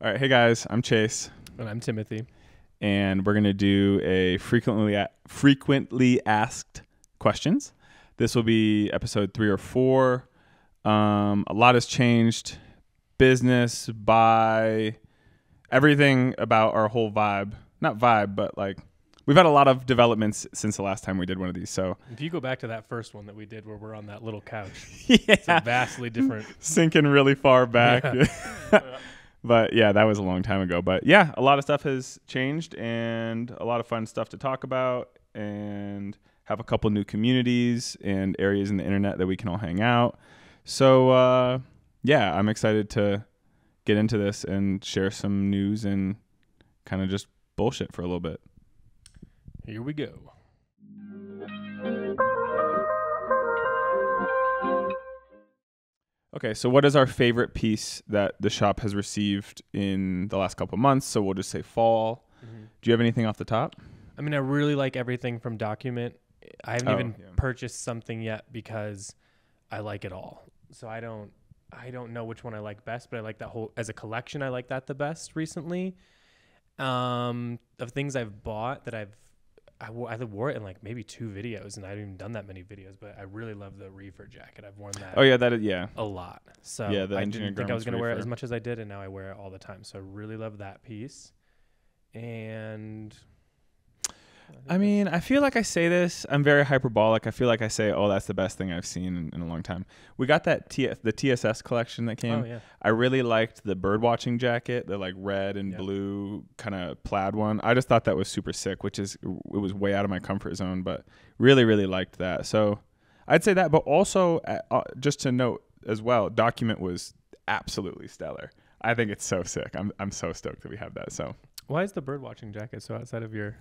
All right, hey guys, I'm Chase, And I'm Timothy. and we're gonna do a frequently asked questions. This will be episode 3 or 4. A lot has changed, business, buy, everything about our whole vibe. Not vibe, but like we've had a lot of developments since the last time we did one of these. So If you go back to that first one that we did where we're on that little couch, yeah, it's a vastly different. sinking really far back. Yeah. But yeah, that was a long time ago. But yeah, a lot of stuff has changed and a lot of fun stuff to talk about, and have a couple new communities and areas in the internet that we can all hang out. So yeah, I'm excited to get into this and share some news and kind of just bullshit for a little bit. Here we go. Okay, so what is our favorite piece that the shop has received in the last couple of months? So we'll just say fall. Mm-hmm. Do you have anything off the top? I mean, I really like everything from Document. I haven't purchased something yet because I like it all. So I don't know which one I like best, but I like that whole as a collection. I like that the best recently. Of things I've bought that I wore it in like maybe 2 videos, and I haven't even done that many videos, but I really love the reefer jacket. I've worn that. Oh yeah, that is, yeah. A lot. So Yeah, the I engineered didn't think I was going to wear it reefer. as much as I did, and now I wear it all the time. So I really love that piece. And I mean, I feel like I say this. I'm very hyperbolic. I feel like I say, "Oh, that's the best thing I've seen in a long time." We got that the TSS collection that came. oh yeah, I really liked the bird watching jacket, the like red and blue kind of plaid one. I just thought that was super sick, it was way out of my comfort zone, but really, really liked that. So I'd say that, but also just to note as well, Document was absolutely stellar. I think it's so sick. I'm so stoked that we have that. So why is the bird watching jacket so outside of your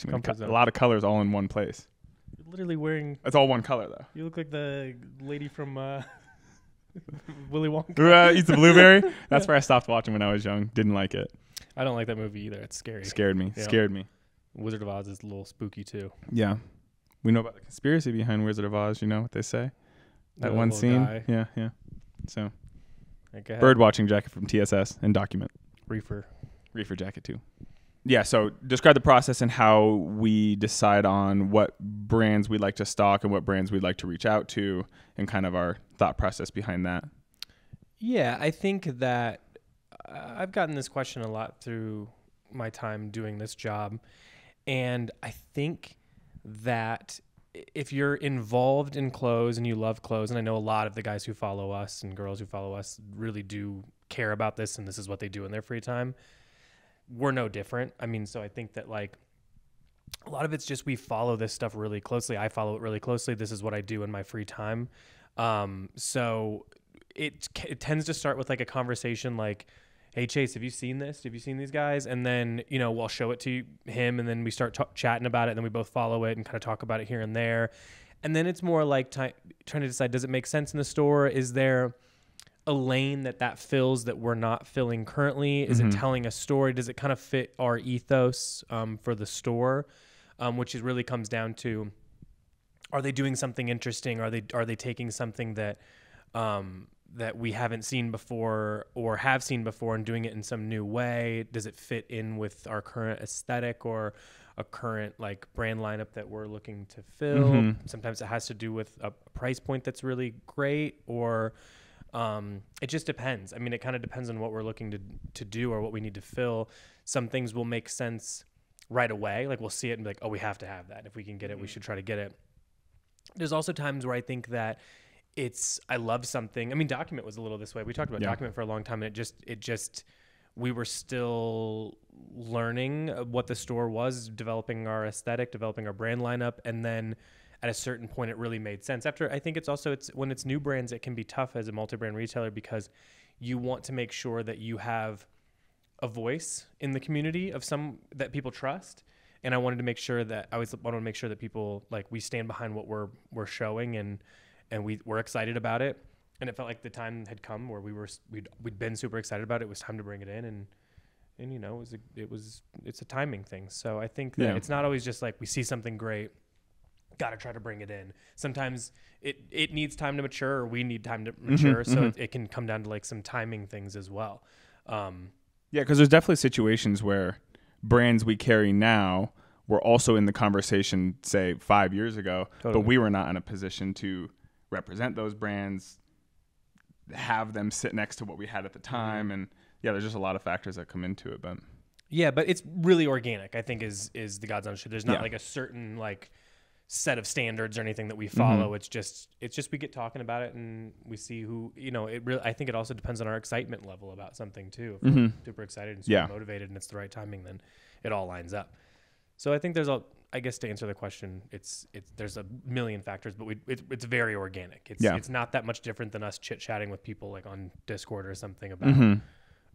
comfort zone? a lot of colors all in one place. You're literally wearing. It's all one color though. You look like the lady from Willy Wonka. Eats the blueberry. That's where I stopped watching when I was young. Didn't like it. I don't like that movie either. It's scary. Scared me. Yeah. Scared me. Wizard of Oz is a little spooky too. Yeah. We know about the conspiracy behind Wizard of Oz. You know what they say? That The one little scene. guy. Yeah. So Okay. bird watching jacket from TSS and Document. Reefer. Reefer jacket too. Yeah, so describe the process and how we decide on what brands we'd like to stock and what brands we'd like to reach out to, and kind of our thought process behind that. Yeah, I think that I've gotten this question a lot through my time doing this job. And I think that if you're involved in clothes and you love clothes, and I know a lot of the guys who follow us and girls who follow us really do care about this, and this is what they do in their free time, we're no different. I mean, so I think that like a lot of it's just we follow this stuff really closely. I follow it really closely. This is what I do in my free time. So it tends to start with like a conversation like, hey, Chase, have you seen this? Have you seen these guys? And then, we'll show it to him, and then we start chatting about it, and then we both follow it and kind of talk about it here and there. And then it's more like trying to decide, does it make sense in the store? Is there a lane that fills that we're not filling currently? Is it telling a story? Does it kind of fit our ethos for the store? Which is really comes down to, are they doing something interesting? Are they taking something that that we haven't seen before or have seen before and doing it in some new way? Does it fit in with our current aesthetic or a current like brand lineup that we're looking to fill? Sometimes it has to do with a price point that's really great, or it just depends. I mean, it kind of depends on what we're looking to do or what we need to fill. Some things will make sense right away. Like we'll see it and be like, oh, we have to have that. If we can get it, we should try to get it. There's also times where I think that I love something. I mean, Document was a little this way. We talked about Document for a long time, and it just we were still learning what the store was, developing our aesthetic, developing our brand lineup, and then at a certain point it really made sense. After, I think it's when it's new brands, it can be tough as a multi-brand retailer because you want to make sure that you have a voice in the community of some that people trust. And I wanted to make sure that people like we stand behind what we're showing and we're excited about it. And it felt like the time had come where we'd been super excited about it. It was time to bring it in, and it's a timing thing. So I think that it's not always just like we see something great, got to try to bring it in. Sometimes it needs time to mature, or we need time to mature. So it can come down to like some timing things as well. Yeah, because there's definitely situations where brands we carry now were also in the conversation, say 5 years ago, but we were not in a position to represent those brands, have them sit next to what we had at the time. And yeah, there's just a lot of factors that come into it. But yeah, but it's really organic, I think is the God's honest truth. There's not like a certain like set of standards or anything that we follow. It's just we get talking about it and we see who, I think it also depends on our excitement level about something too. If we're super excited and super motivated and it's the right timing, then it all lines up. So I think I guess to answer the question, there's a million factors, but it's very organic. It's not that much different than us chit chatting with people like on Discord or something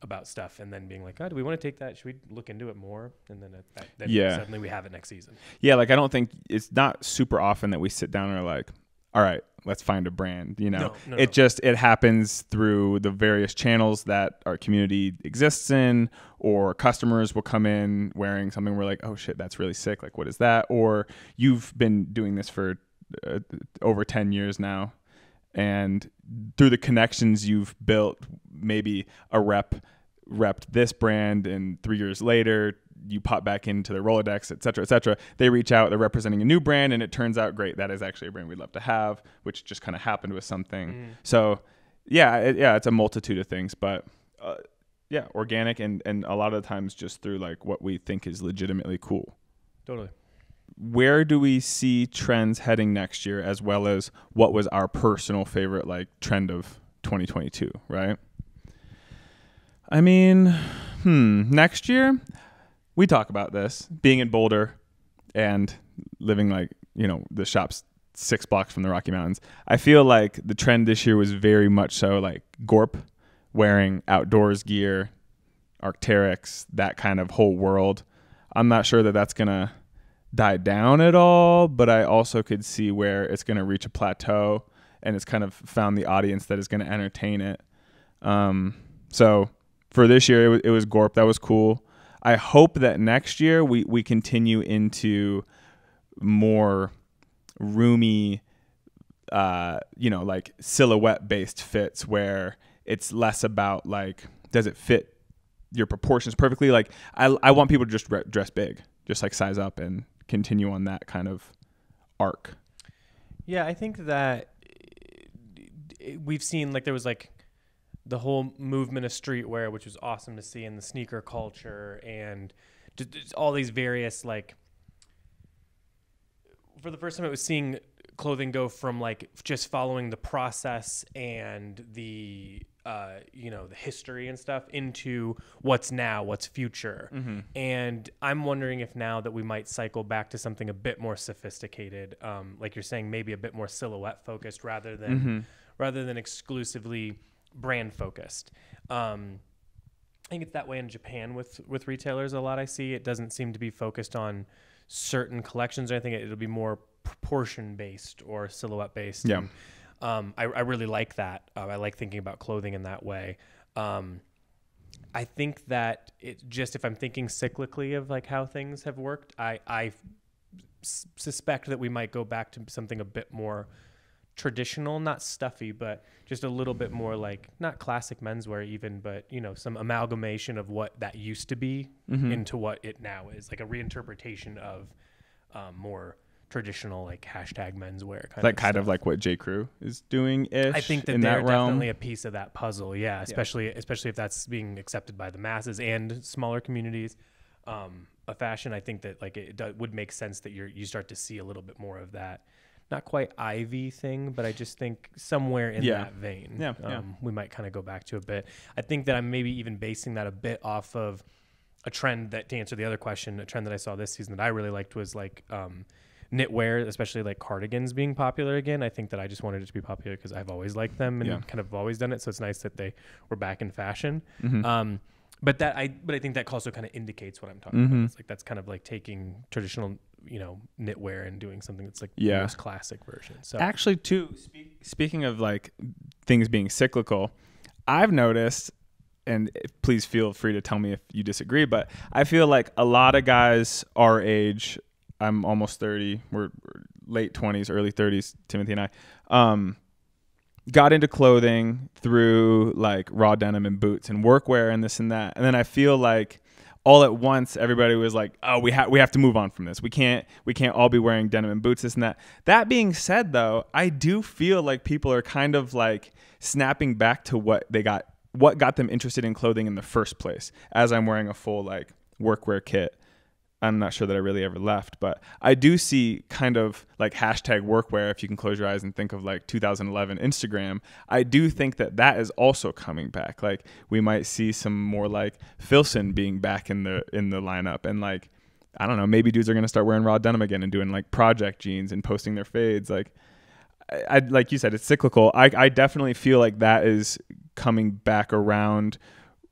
about stuff, and then being like, oh, do we want to take that? Should we look into it more? And then suddenly we have it next season. Yeah, like I don't think it's not super often that we sit down and are like, all right, let's find a brand. It happens through the various channels that our community exists in, or customers will come in wearing something we're like, oh shit, that's really sick. Like, what is that? Or you've been doing this for over 10 years now, and through the connections you've built, maybe a repped this brand, and 3 years later you pop back into their Rolodex, et cetera, et cetera. They reach out, they're representing a new brand, and it turns out, great, that is actually a brand we'd love to have, which just kind of happened with something. So it's a multitude of things, but organic and a lot of the times just through like what we think is legitimately cool. Totally. Where do we see trends heading next year, as well as what was our personal favorite like trend of 2022, right? I mean, next year, we talk about this, being in Boulder and living like, the shop's 6 blocks from the Rocky Mountains. I feel like the trend this year was very much so like Gorp, wearing outdoors gear, Arc'teryx, that kind of whole world. I'm not sure that that's going to die down at all, but I also could see where it's going to reach a plateau and it's kind of found the audience that is going to entertain it. So for this year, it was Gorp. That was cool. I hope that next year we continue into more roomy, like silhouette-based fits where it's less about like, does it fit your proportions perfectly? Like I want people to just dress big, just like size up and continue on that kind of arc. Yeah, I think that we've seen like there was like the whole movement of streetwear, which was awesome to see, in the sneaker culture, and just all these various like. For the first time, it was seeing clothing go from like just following the process and the the history and stuff into what's now, what's future. And I'm wondering if now that we might cycle back to something a bit more sophisticated, like you're saying, maybe a bit more silhouette focused rather than exclusively brand focused. I think it's that way in Japan with retailers a lot. I see it doesn't seem to be focused on certain collections or anything. It'll be more proportion based or silhouette based. Yeah. And, I really like that. I like thinking about clothing in that way. I think that it just, if I'm thinking cyclically of like how things have worked, I suspect that we might go back to something a bit more traditional, not stuffy, but just a little bit more like not classic menswear even, but some amalgamation of what that used to be into what it now is, like a reinterpretation of more traditional like hashtag menswear kind of like what J. Crew is doing ish. I think that they're definitely a piece of that puzzle. Yeah, especially if that's being accepted by the masses and smaller communities of fashion. I think that like it would make sense that you start to see a little bit more of that. Not quite Ivy thing, but I just think somewhere in that vein, we might kind of go back to a bit. I think that I'm maybe even basing that a bit off of a trend that, to answer the other question, a trend that I saw this season that I really liked was like knitwear, especially like cardigans being popular again. I think that I just wanted it to be popular because I've always liked them and kind of always done it. So it's nice that they were back in fashion. But I think that also kind of indicates what I'm talking about. It's like that's kind of like taking traditional knitwear and doing something that's like the most classic version. So actually, too, speaking of like things being cyclical, I've noticed, and please feel free to tell me if you disagree, but I feel like a lot of guys our age, I'm almost 30, we're late 20s, early 30s, Timothy and I, got into clothing through like raw denim and boots and workwear and this and that. And then I feel like all at once everybody was like, oh, we have to move on from this. We can't all be wearing denim and boots, this and that. That being said though, I do feel like people are kind of like snapping back to what got them interested in clothing in the first place. As I'm wearing a full like workwear kit, I'm not sure that I really ever left, but I do see kind of like hashtag workwear. If you can close your eyes and think of like 2011 Instagram, I do think that is also coming back. Like we might see some more like Filson being back in the lineup, and like, I don't know, maybe dudes are going to start wearing raw denim again and doing like project jeans and posting their fades. Like I like you said, it's cyclical. I definitely feel like that is coming back around,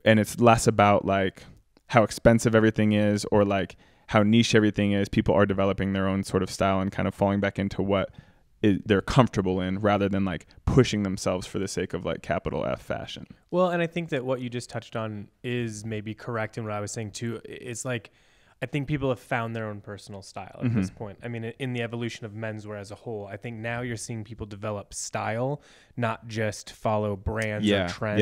and it's less about like how expensive everything is or like how niche everything is. People are developing their own sort of style and kind of falling back into what they're comfortable in, rather than like pushing themselves for the sake of like capital F fashion. Well, and I think that what you just touched on is maybe correct in what I was saying too. It's like, I think people have found their own personal style at this point. I mean, in the evolution of menswear as a whole, I think now you're seeing people develop style, not just follow brands or trends.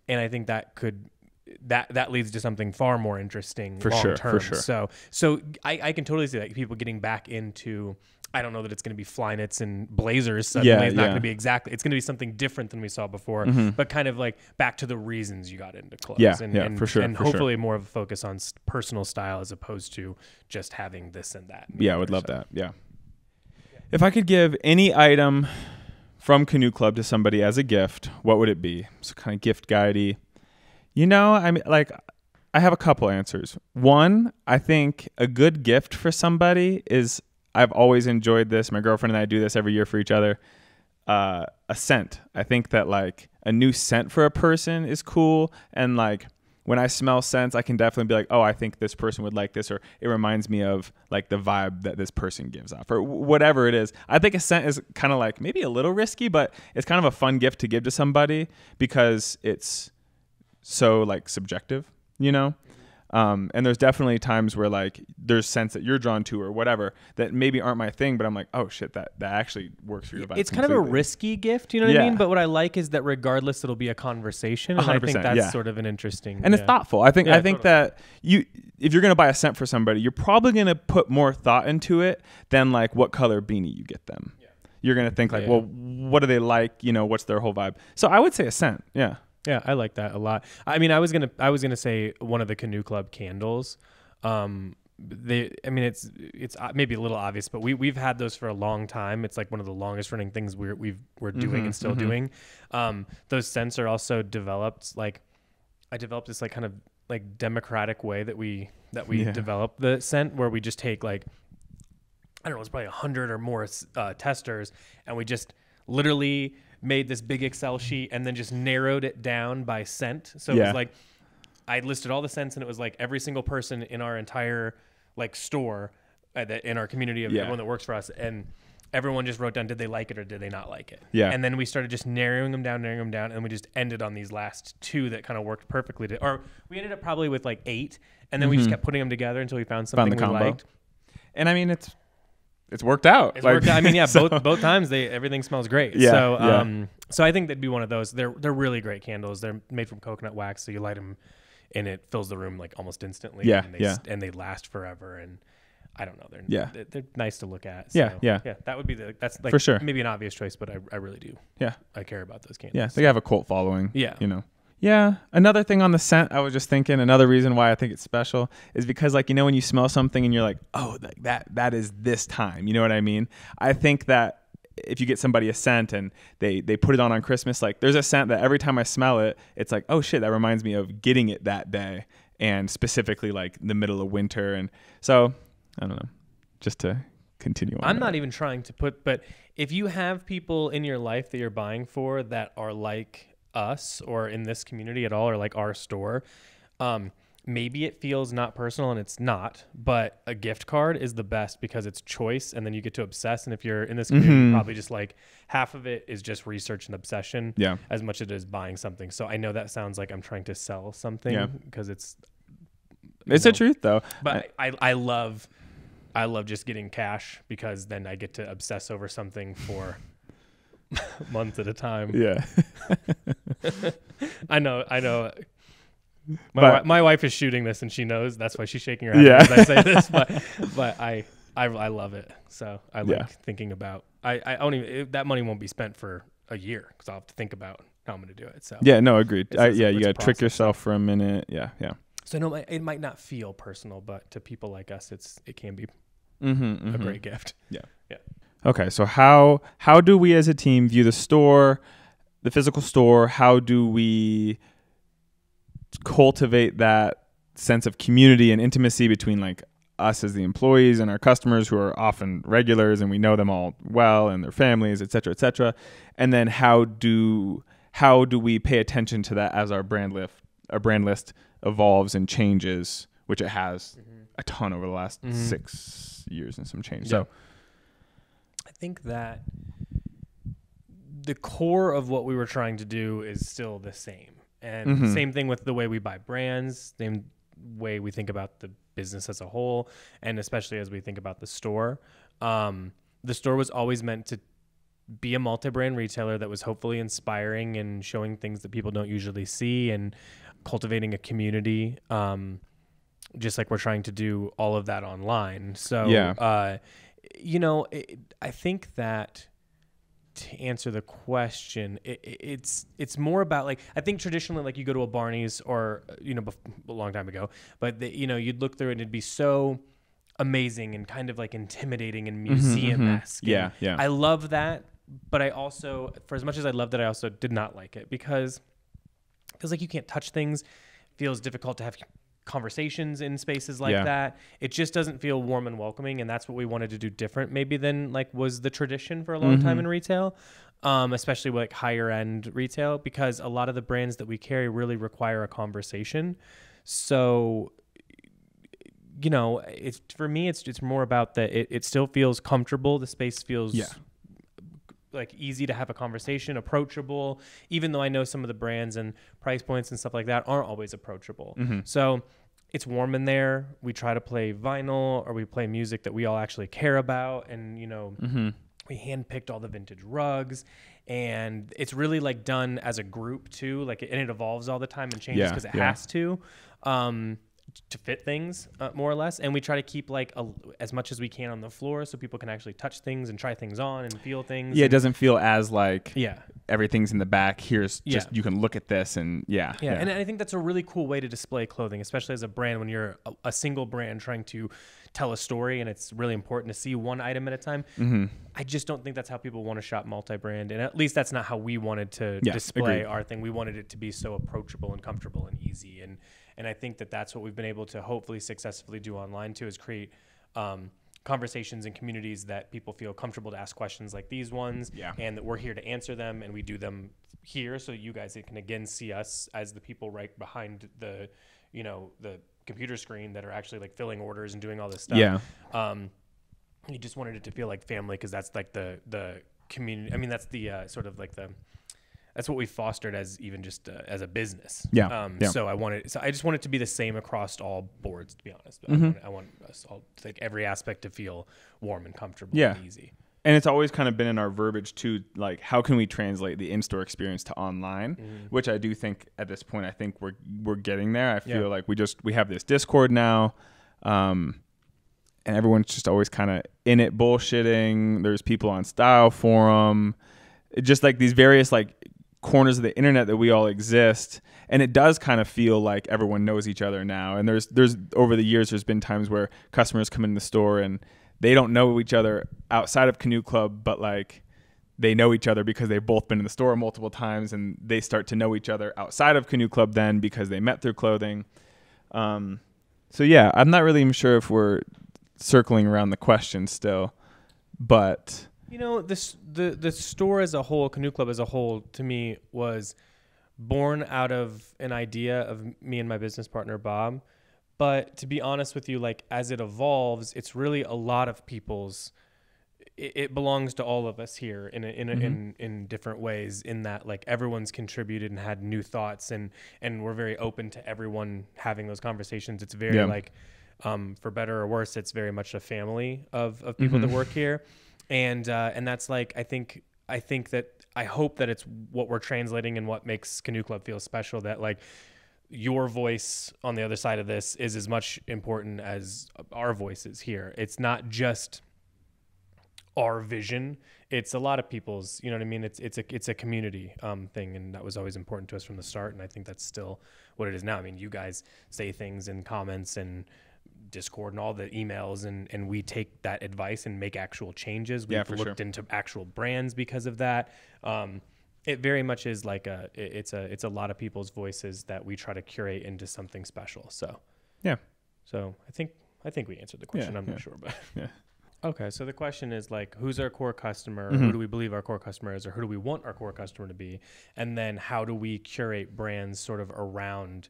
Yeah. And I think that leads to something far more interesting long term. For sure. So I can totally see that people getting back into, I don't know that it's going to be fly knits and blazers suddenly. It's not going to be exactly, it's going to be something different than we saw before, but kind of like back to the reasons you got into clothes. And for sure. And hopefully more of a focus on personal style as opposed to just having this and that. Yeah, I would love that. Yeah. If I could give any item from Canoe Club to somebody as a gift, what would it be? So kind of gift guidey. You know, I mean, like, I have a couple answers. One, I think a good gift for somebody is, I've always enjoyed this. My girlfriend and I do this every year for each other. A scent. I think that like a new scent for a person is cool. And like when I smell scents, I can definitely be like, oh, I think this person would like this, or it reminds me of like the vibe that this person gives off, or whatever it is. I think a scent is kind of like maybe a little risky, but it's kind of a fun gift to give to somebody because it's so like subjective, you know? And there's definitely times where like there's scents that you're drawn to or whatever that maybe aren't my thing, but I'm like, oh shit, that actually works for your vibe. It's completely. Kind of a risky gift, you know what I mean? But what I like is that regardless, it'll be a conversation. And I think that's sort of an interesting, and it's thoughtful. I think totally. That if you're going to buy a scent for somebody, you're probably going to put more thought into it than like what color beanie you get them. Yeah. You're going to think like, well, what do they like? You know, what's their whole vibe? So I would say a scent. Yeah. Yeah, I like that a lot. I mean, I was gonna say one of the Canoe Club candles. It's maybe a little obvious, but we've had those for a long time. It's like one of the longest running things we're doing and still doing. Those scents are also developed. Like I developed this like kind of like democratic way that we develop the scent, where we just take like, I don't know, it's probably 100 or more testers, and we just literally made this big Excel sheet and then just narrowed it down by scent. So it was like, I listed all the scents, and it was like every single person in our entire like store in our community of everyone that works for us. And everyone just wrote down, did they like it or did they not like it? Yeah. And then we started just narrowing them down. And we just ended on these last two that kind of worked perfectly. Or we ended up probably with like 8. And then we just kept putting them together until we found something we liked. And I mean, it's worked out. I mean, yeah, both times everything smells great. Yeah, so I think that'd be one of those. They're really great candles. They're made from coconut wax, so you light them and it fills the room like almost instantly. Yeah, and they last forever. And I don't know, they're nice to look at. So, yeah. That would be that's like for sure. Maybe an obvious choice, but I really do. Yeah, I care about those candles. Yeah, they have a cult following. Yeah, you know. Yeah. Another thing on the scent, I was just thinking, another reason why I think it's special is because, like, you know, when you smell something and you're like, oh, that is this time. You know what I mean? I think that if you get somebody a scent and they put it on Christmas, like, there's a scent that every time I smell it, it's like, oh, shit, that reminds me of getting it that day, and specifically, like, the middle of winter. And so, I don't know, just to continue on. I'm not even trying to but if you have people in your life that you're buying for that are like us or in this community at all, or like our store, maybe it feels not personal, and it's not, but a gift card is the best because it's choice, and then you get to obsess. And if you're in this community, probably just like half of it is just research and obsession, as much as it is buying something. So I know that sounds like I'm trying to sell something, because it's the truth though. But I love just getting cash, because then I get to obsess over something for months at a time. Yeah. I know. But- My wife is shooting this, and she knows. That's why she's shaking her head Yeah. as I say this. But I love it. So I like Yeah. thinking about. I don't even that money won't be spent for a year because I'll have to think about how I'm going to do it. So Yeah, no, agreed. It's You a got to trick process. yourself for a minute. Yeah, yeah. So no, it might not feel personal, but to people like us, it can be Mm-hmm, a great gift. Okay, so how do we as a team view the store, the physical store? How do we cultivate that sense of community and intimacy between like us as the employees and our customers who are often regulars and we know them all well and their families, et cetera, et cetera. And then how do we pay attention to that as our brand list evolves and changes, which it has a ton over the last 6 years and some change. Yeah. So I think that the core of what we were trying to do is still the same. And same thing with the way we buy brands, same way we think about the business as a whole, and especially as we think about the store. The store was always meant to be a multi-brand retailer that was hopefully inspiring and showing things that people don't usually see and cultivating a community, just like we're trying to do all of that online. So, Yeah. I think that to answer the question, it's more about like, I think traditionally, like you go to a Barney's or, a long time ago, but you'd look through it and it'd be so amazing and kind of like intimidating and museum-esque. Yeah, yeah. I love that. But I also, for as much as I loved it, I also did not like it because it feels like you can't touch things. It feels difficult to have conversations in spaces like that. It just doesn't feel warm and welcoming, and that's what we wanted to do different maybe than like was the tradition for a long time in retail, especially with like higher end retail, because a lot of the brands that we carry really require a conversation. So it's for me it's more about that it still feels comfortable. The space feels like easy to have a conversation, approachable, even though I know some of the brands and price points and stuff like that aren't always approachable. So it's warm in there. We try to play vinyl or we play music that we all actually care about. And, we handpicked all the vintage rugs, and it's really like done as a group too. Like, and it evolves all the time and changes because it has to fit things more or less. And we try to keep like as much as we can on the floor so people can actually touch things and try things on and feel things. Yeah, it doesn't feel as like Yeah. everything's in the back. Here's just you can look at this and Yeah. And I think that's a really cool way to display clothing, especially as a brand when you're a single brand trying to tell a story, and it's really important to see one item at a time. I just don't think that's how people want to shop multi-brand, and at least that's not how we wanted to display our thing. We wanted it to be so approachable and comfortable and easy, and I think that that's what we've been able to hopefully successfully do online too, is create conversations and communities that people feel comfortable to ask questions like these ones, and that we're here to answer them, and we do them here so you guys can again see us as the people right behind the the computer screen that are actually like filling orders and doing all this stuff. You just wanted it to feel like family, because that's like the community. I mean, that's the sort of like that's what we fostered as even just as a business. So I just want it to be the same across all boards, to be honest. I want us all, like, every aspect to feel warm and comfortable and easy. And it's always kind of been in our verbiage too, like how can we translate the in-store experience to online, which I do think at this point, I think we're getting there. I feel like we have this Discord now, and everyone's just always kind of in it bullshitting. There's people on Style Forum, just like these various like corners of the internet that we all exist. And it does kind of feel like everyone knows each other now. And there's over the years, there's been times where customers come in the store and they don't know each other outside of Canoe Club, but like they know each other because they've both been in the store multiple times, and they start to know each other outside of Canoe Club then because they met through clothing. So yeah, I'm not really even sure if we're circling around the question still, but the store as a whole, Canoe Club as a whole, to me was born out of an idea of me and my business partner Bob. But to be honest with you, like as it evolves, it's really a lot of people's. It belongs to all of us here in different ways. In that, like everyone's contributed and had new thoughts, and we're very open to everyone having those conversations. It's very like, for better or worse, it's very much a family of people that work here, and that's like, I think I think that I hope that it's what we're translating and what makes Canoe Club feel special, that like your voice on the other side of this is as much important as our voices here. It's not just our vision. It's a lot of people's, you know what I mean? It's a community thing. And that was always important to us from the start. And I think that's still what it is now. I mean, you guys say things in comments and Discord and all the emails, and we take that advice and make actual changes. We've looked into actual brands because of that. It very much is like it's a lot of people's voices that we try to curate into something special. So yeah. So I think we answered the question. I'm not sure, but yeah. Okay, so the question is like, who's our core customer? Who do we believe our core customer is, or who do we want our core customer to be? And then how do we curate brands sort of around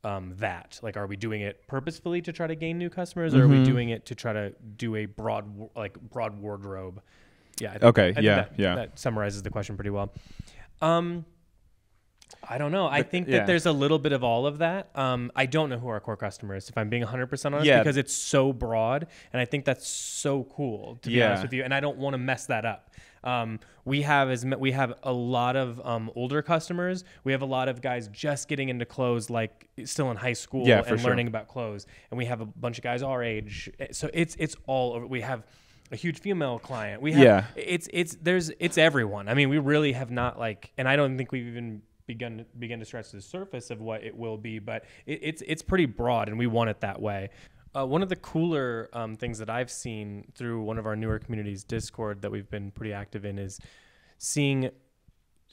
that? Like, are we doing it purposefully to try to gain new customers, or are we doing it to try to do a broad wardrobe? Yeah. I think that summarizes the question pretty well. I don't know. I think that there's a little bit of all of that. I don't know who our core customer is, if I'm being 100% honest, because it's so broad, and I think that's so cool, to be honest with you. And I don't want to mess that up. We have a lot of older customers. We have a lot of guys just getting into clothes, like still in high school and learning about clothes. And we have a bunch of guys our age. So it's all over. We have a huge female client. We have it's everyone. I mean, we really have not and I don't think we've even begin to scratch the surface of what it will be, but it's pretty broad, and we want it that way. One of the cooler things that I've seen through one of our newer communities, Discord, that we've been pretty active in, is seeing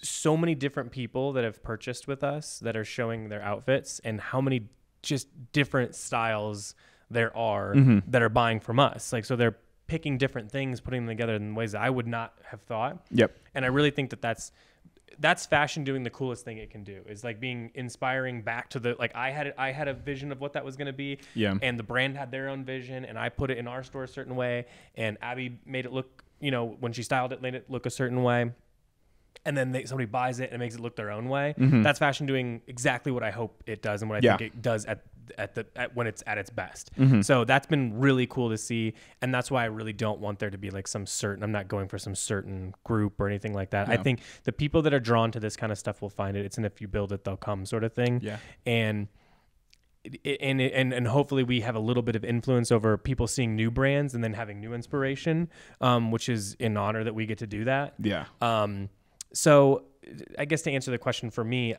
so many different people that have purchased with us that are showing their outfits, and how many just different styles there are that are buying from us. Like, so they're picking different things, putting them together in ways that I would not have thought. Yep. And I really think that that's fashion doing the coolest thing it can do, is like being inspiring back to the, like, I had a vision of what that was going to be, and the brand had their own vision, and I put it in our store a certain way, and Abby made it look, when she styled it, made it look a certain way, and then somebody buys it and makes it look their own way. That's fashion doing exactly what I hope it does, and what I think it does at when it's at its best. So that's been really cool to see, and that's why I really don't want there to be like I'm not going for some certain group or anything like that. I think the people that are drawn to this kind of stuff will find it. It's an if you build it, they'll come sort of thing. And hopefully we have a little bit of influence over people seeing new brands and then having new inspiration, which is an honor that we get to do that. So I guess to answer the question for me,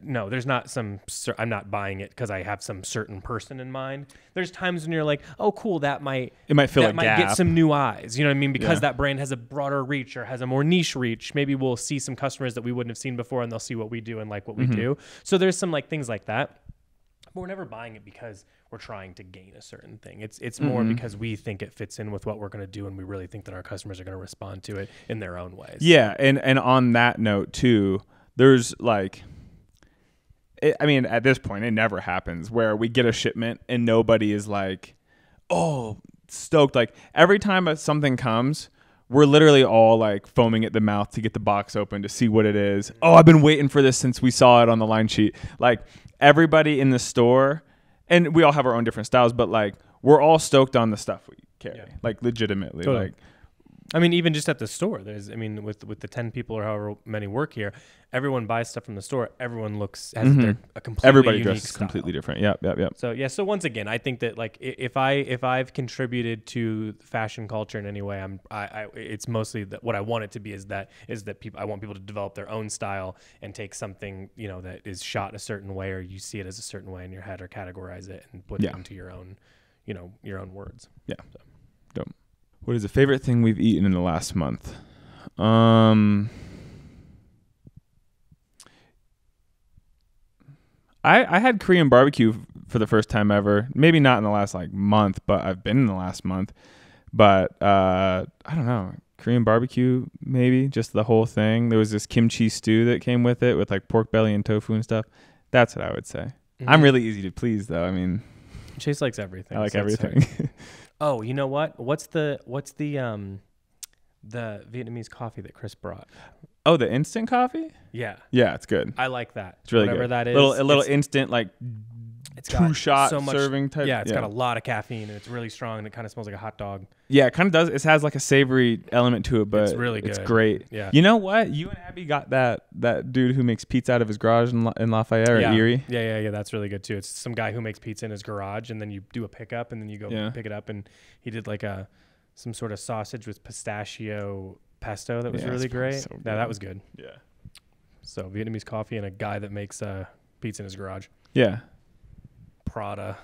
no, there's not I'm not buying it because I have some certain person in mind. There's times when you're like, oh, cool, it might get some new eyes. You know what I mean? Because that brand has a broader reach or has a more niche reach. Maybe we'll see some customers that we wouldn't have seen before, and they'll see what we do and like what we do. So there's some like things like that. But we're never buying it because we're trying to gain a certain thing. It's more because we think it fits in with what we're going to do, and we really think that our customers are going to respond to it in their own ways. Yeah, and on that note too, there's at this point, it never happens where we get a shipment and nobody is like, oh, stoked. Like, every time something comes, we're literally all like foaming at the mouth to get the box open to see what it is. Oh, I've been waiting for this since we saw it on the line sheet. Like, everybody in the store, and we all have our own different styles, but like, we're all stoked on the stuff we carry, like legitimately. Totally. Like, I mean, even just at the store, with the 10 people or however many work here, everyone buys stuff from the store. Everyone has a completely everybody unique dresses style. Completely different. Yep. So once again, I think that like if I've contributed to fashion culture in any way, it's mostly that what I want it to be is that I want people to develop their own style and take something that is shot a certain way, or you see it as a certain way in your head, or categorize it and put it into your own your own words. Yeah. So. Dope. What is the favorite thing we've eaten in the last month? I had Korean barbecue for the first time ever. Maybe not in the last month, but I've been in the last month. But I don't know. Korean barbecue, maybe just the whole thing. There was this kimchi stew that came with it, with like pork belly and tofu and stuff. That's what I would say. I'm really easy to please, though. I mean, Chase likes everything. I like everything. Oh, you know what? What's the Vietnamese coffee that Chris brought? Oh, the instant coffee? Yeah. Yeah, it's good. I like that. It's really Whatever good. That is. A little instant, like, It's got 2-shot so much, serving type. Yeah, it's got a lot of caffeine and it's really strong and it kind of smells like a hot dog. Yeah, it kind of does. It has like a savory element to it, but It's really good. It's great. Yeah. You know what? You and Abby got that dude who makes pizza out of his garage in Lafayette or Erie. Yeah. That's really good too. It's some guy who makes pizza in his garage, and then you do a pickup, and then you go pick it up. And he did like some sort of sausage with pistachio pesto that was really great. So yeah, that was good. Yeah. So Vietnamese coffee and a guy that makes pizza in his garage. Yeah. Prada.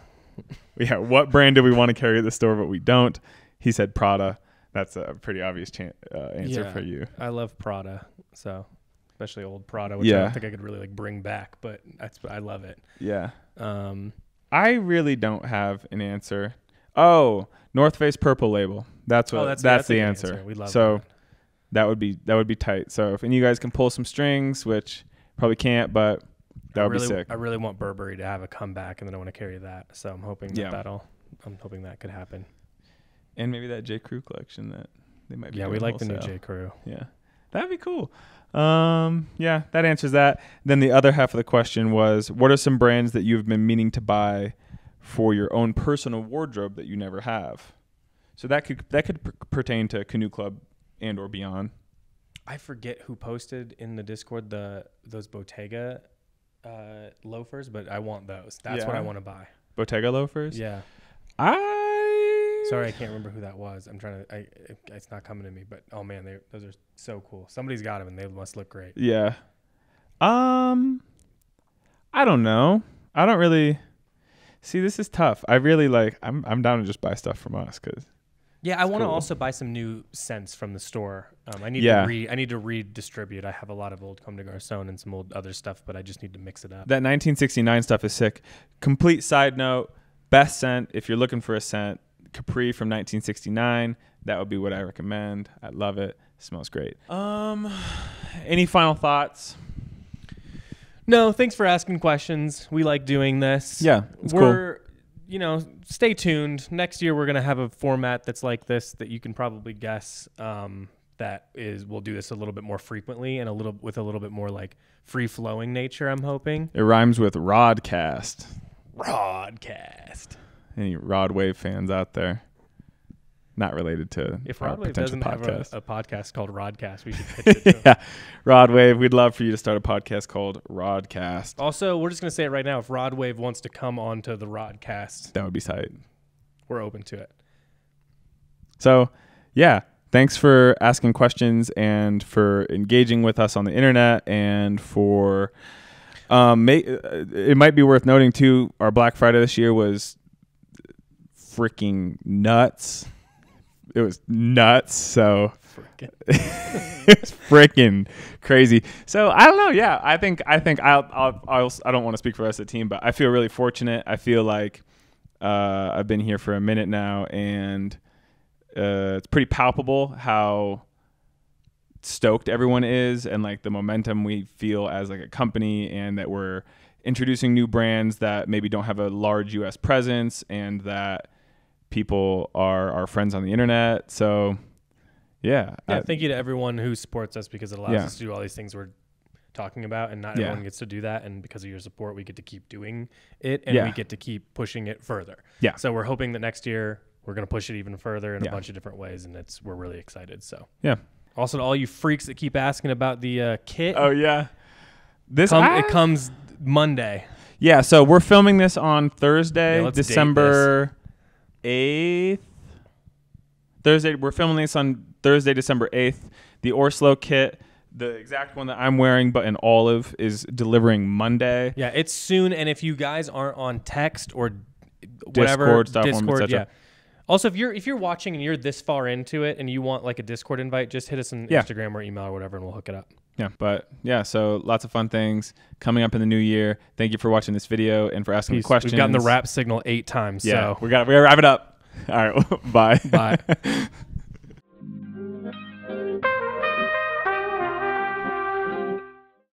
Yeah. What brand do we want to carry at the store, but we don't? He said Prada. That's a pretty obvious answer for you. I love Prada, so especially old Prada, which I don't think I could really like bring back, but I love it. Yeah. I really don't have an answer. Oh, North Face Purple Label. That's the answer. We love that would be tight. So if any of you guys can pull some strings, which probably can't, but that would be sick. I really want Burberry to have a comeback, and then I want to carry that. So I'm hoping I'm hoping that could happen. And maybe that J. Crew collection that they might be. Yeah, we like the new J. Crew. Yeah, that'd be cool. Yeah, that answers that. Then the other half of the question was, what are some brands that you've been meaning to buy for your own personal wardrobe that you never have? So that could pertain to Canoe Club and or beyond. I forget who posted in the Discord those Bottega loafers, but I want those. That's what I want to buy. Bottega loafers? Yeah. Sorry, I can't remember who that was. I'm trying to. It's not coming to me. But oh man, those are so cool. Somebody's got them, and they must look great. Yeah. I don't know. I don't really see. This is tough. I really like. I'm down to just buy stuff from us because. Yeah, I want to also buy some new scents from the store. I need to redistribute. I have a lot of old Comme des Garçons and some old other stuff, but I just need to mix it up. That 1969 stuff is sick. Complete side note: best scent if you're looking for a scent. Capri from 1969. That would be what I recommend. I love it. It smells great. Any final thoughts? No, thanks for asking questions. We like doing this. Yeah, it's cool. Stay tuned. Next year we're gonna have a format that's like this that you can probably guess. We'll do this a little bit more frequently and with a little bit more like free flowing nature. I'm hoping. It rhymes with Rodcast. Rodcast. Any Rod Wave fans out there? Not related to if our Rod Wave potential doesn't podcast. have a podcast called Rodcast, we should pitch it to him. Yeah, Rod Wave, we'd love for you to start a podcast called Rodcast. Also, we're just gonna say it right now. If Rod Wave wants to come onto the Rodcast, that would be tight. We're open to it. So, yeah, thanks for asking questions and for engaging with us on the internet and for. It might be worth noting too. Our Black Friday this year was freaking nuts. It was nuts. So it's freaking crazy. So I don't know. Yeah, I think I don't want to speak for the rest of the team, but I feel really fortunate. I feel like I've been here for a minute now, and it's pretty palpable how stoked everyone is and like the momentum we feel as like a company, and that we're introducing new brands that maybe don't have a large US presence, and that people are our friends on the internet. So yeah, thank you to everyone who supports us, because it allows us to do all these things we're talking about, and not everyone gets to do that, and because of your support we get to keep doing it, and we get to keep pushing it further. So we're hoping that next year we're going to push it even further in a bunch of different ways, and we're really excited. So also to all you freaks that keep asking about the kit. Oh yeah. It comes Monday. Yeah, so we're filming this on Thursday, December 8th. We're filming this on Thursday, December 8th. The OrSlow kit, the exact one that I'm wearing but in olive, is delivering Monday. Yeah, it's soon, and if you guys aren't on text or whatever, Discord, Also, if you're watching and you're this far into it and you want like a Discord invite, just hit us on Instagram or email or whatever, and we'll hook it up. So lots of fun things coming up in the new year. Thank you for watching this video and for asking questions. We've gotten the rap signal 8 times. Yeah, so we gotta wrap it up. All right, bye. Bye.